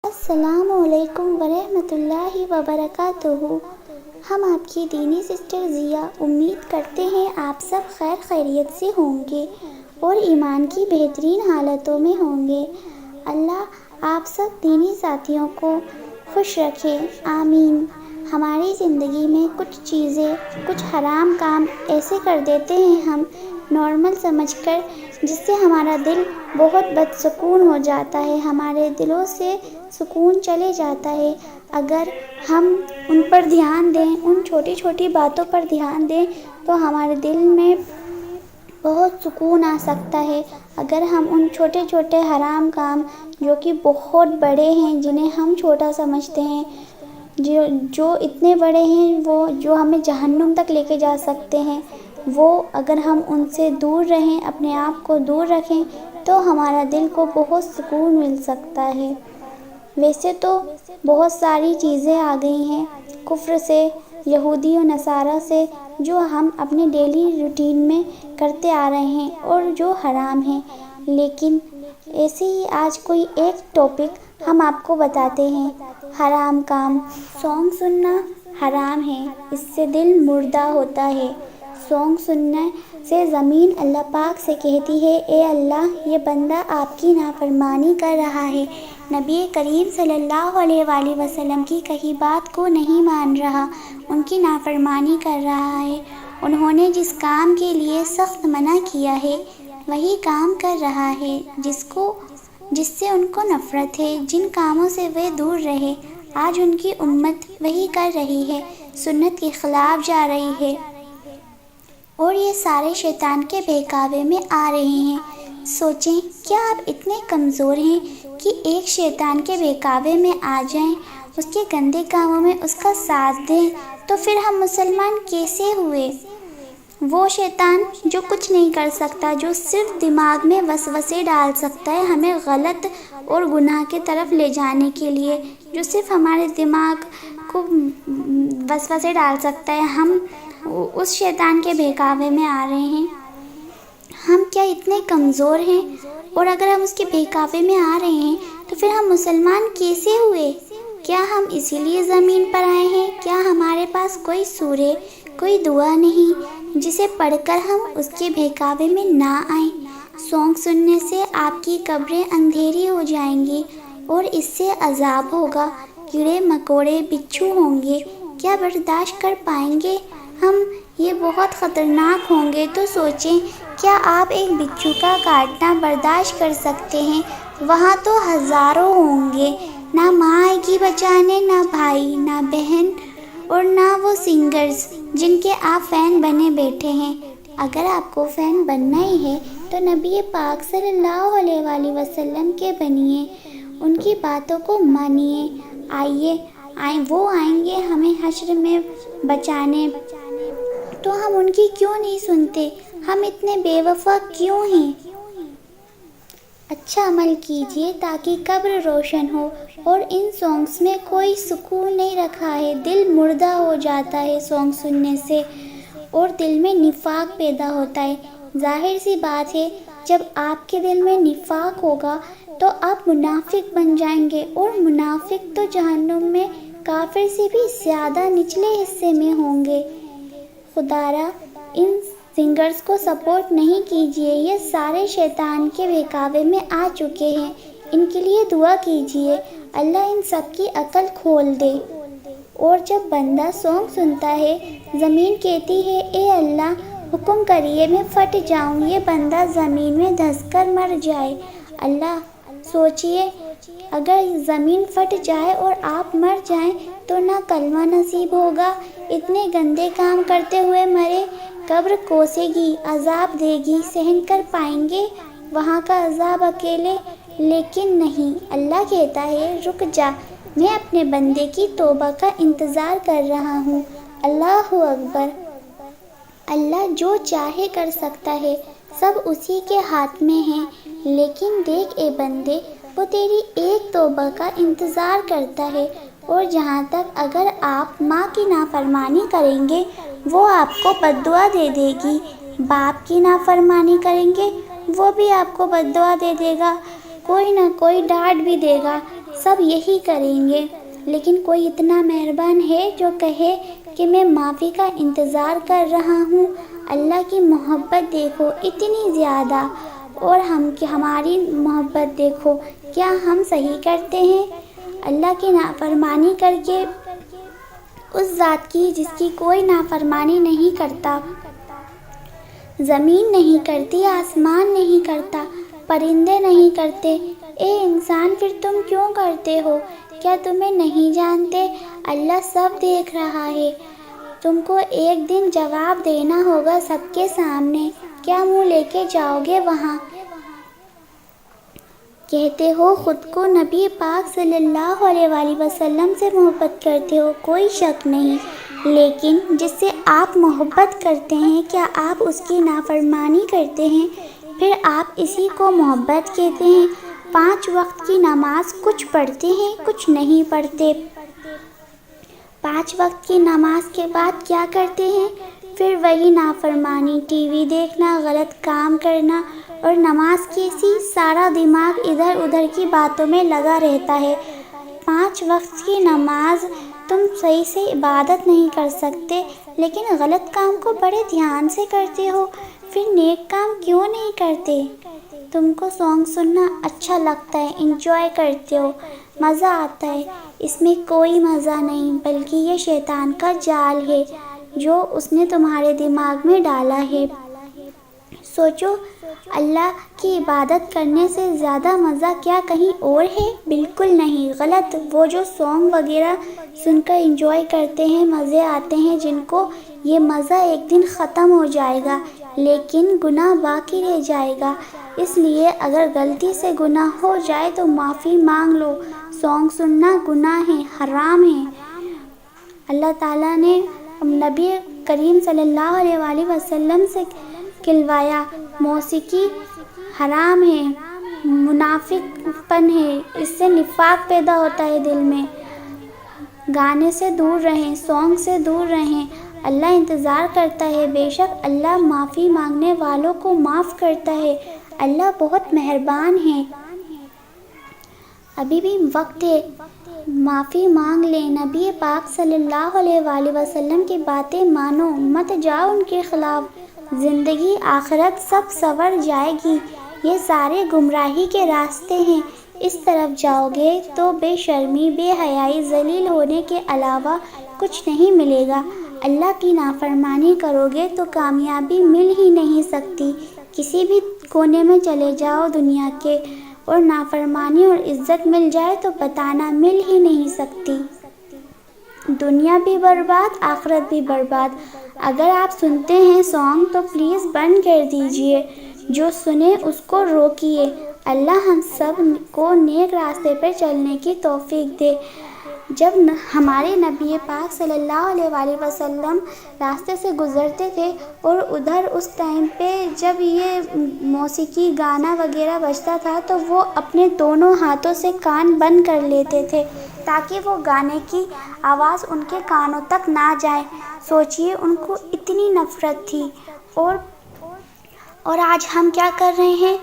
السلام علیکم ورحمۃ اللہ وبرکاتہ۔ ہم آپ کی دینی سسٹر ضیا امید کرتے ہیں آپ سب خیر خیریت سے ہوں گے اور ایمان کی بہترین حالتوں میں ہوں گے۔ اللہ آپ سب دینی ساتھیوں کو خوش رکھے، آمین۔ ہماری زندگی میں کچھ چیزیں، کچھ حرام کام ایسے کر دیتے ہیں ہم نارمل سمجھ کر، جس سے ہمارا دل بہت بدسکون ہو جاتا ہے، ہمارے دلوں سے سکون چلے جاتا ہے۔ اگر ہم ان پر دھیان دیں، ان چھوٹی چھوٹی باتوں پر دھیان دیں تو ہمارے دل میں بہت سکون آ سکتا ہے۔ اگر ہم ان چھوٹے چھوٹے حرام کام جو کہ بہت بڑے ہیں، جنہیں ہم چھوٹا سمجھتے ہیں، جو اتنے بڑے ہیں، وہ جو ہمیں جہنم تک لے کے جا سکتے ہیں، وہ اگر ہم ان سے دور رہیں، اپنے آپ کو دور رکھیں تو ہمارا دل کو بہت سکون مل سکتا ہے۔ ویسے تو بہت ساری چیزیں آ گئی ہیں کفر سے، یہودی و نصارہ سے، جو ہم اپنے ڈیلی روٹین میں کرتے آ رہے ہیں اور جو حرام ہیں، لیکن ایسے ہی آج کوئی ایک ٹاپک ہم آپ کو بتاتے ہیں۔ حرام کام، سانگ سننا حرام ہے، اس سے دل مردہ ہوتا ہے۔ سانگ سننے سے زمین اللہ پاک سے کہتی ہے، اے اللہ، یہ بندہ آپ کی نافرمانی کر رہا ہے، نبی کریم صلی اللہ علیہ وآلہ وسلم کی کہی بات کو نہیں مان رہا، ان کی نافرمانی کر رہا ہے، انہوں نے جس کام کے لیے سخت منع کیا ہے وہی کام کر رہا ہے جس سے ان کو نفرت ہے، جن کاموں سے وہ دور رہے، آج ان کی امت وہی کر رہی ہے، سنت کے خلاف جا رہی ہے، اور یہ سارے شیطان کے بہکاوے میں آ رہے ہیں۔ سوچیں، کیا آپ اتنے کمزور ہیں کہ ایک شیطان کے بہکاوے میں آ جائیں، اس کے گندے کاموں میں اس کا ساتھ دیں؟ تو پھر ہم مسلمان کیسے ہوئے؟ وہ شیطان جو کچھ نہیں کر سکتا، جو صرف دماغ میں وسوسے ڈال سکتا ہے ہمیں غلط اور گناہ کی طرف لے جانے کے لیے، جو صرف ہمارے دماغ کو وسوسے ڈال سکتا ہے، ہم اس شیطان کے بہکاوے میں آ رہے ہیں۔ ہم کیا اتنے کمزور ہیں؟ اور اگر ہم اس کے بہکاوے میں آ رہے ہیں تو پھر ہم مسلمان کیسے ہوئے؟ کیا ہم اسی لیے زمین پر آئے ہیں؟ کیا ہمارے پاس کوئی سورہ، کوئی دعا نہیں جسے پڑھ کر ہم اس کے بہکاوے میں نہ آئیں؟ سانگ سننے سے آپ کی قبریں اندھیری ہو جائیں گی اور اس سے عذاب ہوگا، کیڑے مکوڑے بچھو ہوں گے، کیا برداشت کر پائیں گے ہم؟ یہ بہت خطرناک ہوں گے۔ تو سوچیں، کیا آپ ایک بچھو کا کاٹنا برداشت کر سکتے ہیں؟ وہاں تو ہزاروں ہوں گے، نہ ماں آئے گی بچانے، نہ بھائی، نہ بہن، اور نہ وہ سنگرز جن کے آپ فین بنے بیٹھے ہیں۔ اگر آپ کو فین بننا ہی ہے تو نبی پاک صلی اللہ علیہ وآلہ وسلم کے بنیے، ان کی باتوں کو مانیے۔ وہ آئیں گے ہمیں حشر میں بچانے، تو ہم ان کی کیوں نہیں سنتے؟ ہم اتنے بے وفا کیوں ہیں؟ اچھا عمل کیجیے تاکہ قبر روشن ہو۔ اور ان سانگز میں کوئی سکون نہیں رکھا ہے، دل مردہ ہو جاتا ہے سانگ سننے سے، اور دل میں نفاق پیدا ہوتا ہے۔ ظاہر سی بات ہے، جب آپ کے دل میں نفاق ہوگا تو آپ منافق بن جائیں گے، اور منافق تو جہنم میں کافر سے بھی زیادہ نچلے حصے میں ہوں گے۔ خدارا، ان سنگرز کو سپورٹ نہیں کیجیے، یہ سارے شیطان کے بہکاوے میں آ چکے ہیں، ان کے لیے دعا کیجیے، اللہ ان سب کی عقل کھول دے۔ اور جب بندہ سانگ سنتا ہے، زمین کہتی ہے، اے اللہ، حکم کریے میں پھٹ جاؤں، یہ بندہ زمین میں دھس کر مر جائے۔ اللہ، سوچئے، اگر زمین پھٹ جائے اور آپ مر جائیں تو نہ کلمہ نصیب ہوگا، اتنے گندے کام کرتے ہوئے مرے، قبر کوسے گی، عذاب دے گی، سہن کر پائیں گے وہاں کا عذاب اکیلے؟ لیکن نہیں، اللہ کہتا ہے، رک جا، میں اپنے بندے کی توبہ کا انتظار کر رہا ہوں۔ اللہ اکبر۔ اللہ جو چاہے کر سکتا ہے، سب اسی کے ہاتھ میں ہے، لیکن دیکھ اے بندے، وہ تیری ایک توبہ کا انتظار کرتا ہے، اور جہاں تک اگر آپ ماں کی نافرمانی کریں گے، وہ آپ کو بد دعا دے دے گی، باپ کی نافرمانی کریں گے، وہ بھی آپ کو بد دعا دے دے گا، کوئی نہ کوئی ڈانٹ بھی دے گا، سب یہی کریں گے، لیکن کوئی اتنا مہربان ہے جو کہے کہ میں معافی کا انتظار کر رہا ہوں؟ اللہ کی محبت دیکھو اتنی زیادہ، اور ہماری محبت دیکھو، کیا ہم صحیح کرتے ہیں؟ اللہ کی نافرمانی کر کے اس ذات کی جس کی کوئی نافرمانی نہیں کرتا، زمین نہیں کرتی، آسمان نہیں کرتا، پرندے نہیں کرتے، اے انسان پھر تم کیوں کرتے ہو؟ کیا تمہیں نہیں جانتے اللہ سب دیکھ رہا ہے؟ تم کو ایک دن جواب دینا ہوگا سب کے سامنے، کیا منہ لے کے جاؤ گے وہاں؟ کہتے ہو خود کو نبی پاک صلی اللہ علیہ وآلہ وسلم سے محبت کرتے ہو، کوئی شک نہیں، لیکن جس سے آپ محبت کرتے ہیں کیا آپ اس کی نافرمانی کرتے ہیں؟ پھر آپ اسی کو محبت کہتے ہیں؟ 5 وقت کی نماز کچھ پڑھتے ہیں، کچھ نہیں پڑھتے۔ 5 وقت کی نماز کے بعد کیا کرتے ہیں؟ پھر وہی نافرمانی، ٹی وی دیکھنا، غلط کام کرنا، اور نماز کیسی؟ سارا دماغ ادھر ادھر کی باتوں میں لگا رہتا ہے۔ 5 وقت کی نماز تم صحیح سے عبادت نہیں کر سکتے، لیکن غلط کام کو بڑے دھیان سے کرتے ہو، پھر نیک کام کیوں نہیں کرتے؟ تم کو سانگ سننا اچھا لگتا ہے، انجوائے کرتے ہو، مزہ آتا ہے، اس میں کوئی مزہ نہیں، بلکہ یہ شیطان کا جال ہے جو اس نے تمہارے دماغ میں ڈالا ہے۔ سوچو، اللہ کی عبادت کرنے سے زیادہ مزہ کیا کہیں اور ہے؟ بالکل نہیں، غلط۔ وہ جو سانگ وغیرہ سن کر انجوائے کرتے ہیں، مزے آتے ہیں جن کو، یہ مزہ ایک دن ختم ہو جائے گا، لیکن گناہ باقی رہ جائے گا۔ اس لیے اگر غلطی سے گناہ ہو جائے تو معافی مانگ لو۔ سانگ سننا گناہ ہے، حرام ہے۔ اللہ تعالیٰ نے نبی کریم صلی اللہ علیہ وآلہ وسلم سے کھلوایا، موسیقی حرام ہے، منافق پن ہے، اس سے نفاق پیدا ہوتا ہے دل میں۔ گانے سے دور رہیں، سانگ سے دور رہیں، اللہ انتظار کرتا ہے، بے شک اللہ معافی مانگنے والوں کو معاف کرتا ہے، اللہ بہت مہربان ہے۔ ابھی بھی وقت ہے، معافی مانگ لیں، نبی پاک صلی اللہ علیہ وآلہ وسلم کی باتیں مانو، مت جاؤ ان کے خلاف، زندگی آخرت سب سنور جائے گی۔ یہ سارے گمراہی کے راستے ہیں، اس طرف جاؤ گے تو بے شرمی، بے حیائی، ذلیل ہونے کے علاوہ کچھ نہیں ملے گا۔ اللہ کی نافرمانی کرو گے تو کامیابی مل ہی نہیں سکتی۔ کسی بھی کونے میں چلے جاؤ دنیا کے، اور نافرمانی اور عزت مل جائے تو بتانا مل ہی نہیں سکتی۔ دنیا بھی برباد، آخرت بھی برباد۔ اگر آپ سنتے ہیں سانگ تو پلیز بند کر دیجئے، جو سنے اس کو روکیے۔ اللہ ہم سب کو نیک راستے پر چلنے کی توفیق دے۔ جب ہمارے نبی پاک صلی اللہ علیہ وآلہ وسلم راستے سے گزرتے تھے اور ادھر اس ٹائم پہ جب یہ موسیقی گانا وغیرہ بجتا تھا تو وہ اپنے دونوں ہاتھوں سے کان بند کر لیتے تھے تاکہ وہ گانے کی آواز ان کے کانوں تک نہ جائے۔ سوچئے ان کو اتنی نفرت تھی، اور آج ہم کیا کر رہے ہیں؟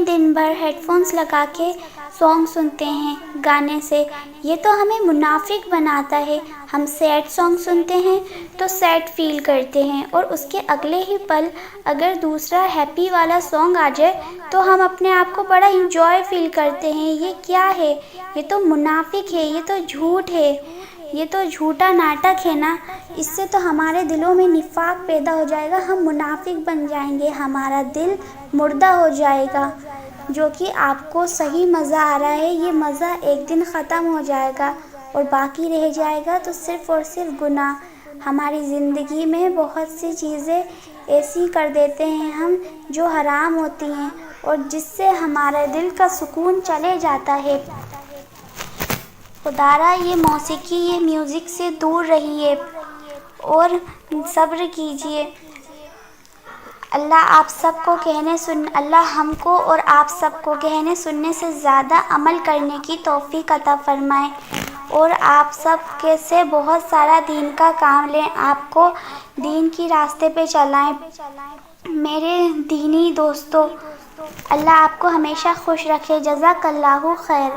دن بھر ہیڈ فونز لگا کے سانگ سنتے ہیں گانے سے۔ یہ تو ہمیں منافق بناتا ہے۔ ہم سیڈ سانگ سنتے ہیں تو سیڈ فیل کرتے ہیں، اور اس کے اگلے ہی پل اگر دوسرا ہیپی والا سانگ آ جائے تو ہم اپنے آپ کو بڑا انجوائے فیل کرتے ہیں۔ یہ کیا ہے؟ یہ تو منافق ہے، یہ تو جھوٹ ہے، یہ تو جھوٹا ناٹک ہے نا۔ اس سے تو ہمارے دلوں میں نفاق پیدا ہو جائے گا، ہم منافق بن جائیں گے، ہمارا دل مردہ ہو جائے گا۔ جو کہ آپ کو صحیح مزہ آ رہا ہے، یہ مزہ ایک دن ختم ہو جائے گا، اور باقی رہ جائے گا تو صرف اور صرف گناہ۔ ہماری زندگی میں بہت سی چیزیں ایسی کر دیتے ہیں ہم جو حرام ہوتی ہیں، اور جس سے ہمارے دل کا سکون چلے جاتا ہے۔ خدارا یہ موسیقی، یہ میوزک سے دور رہیے اور صبر کیجیے۔ اللہ ہم کو اور آپ سب کو کہنے سننے سے زیادہ عمل کرنے کی توفیق عطا فرمائے، اور آپ سب سے بہت سارا دین کا کام لیں، آپ کو دین کی راستے پہ چلائیں۔ میرے دینی دوستو، اللہ آپ کو ہمیشہ خوش رکھے۔ جزاک اللہ خیر۔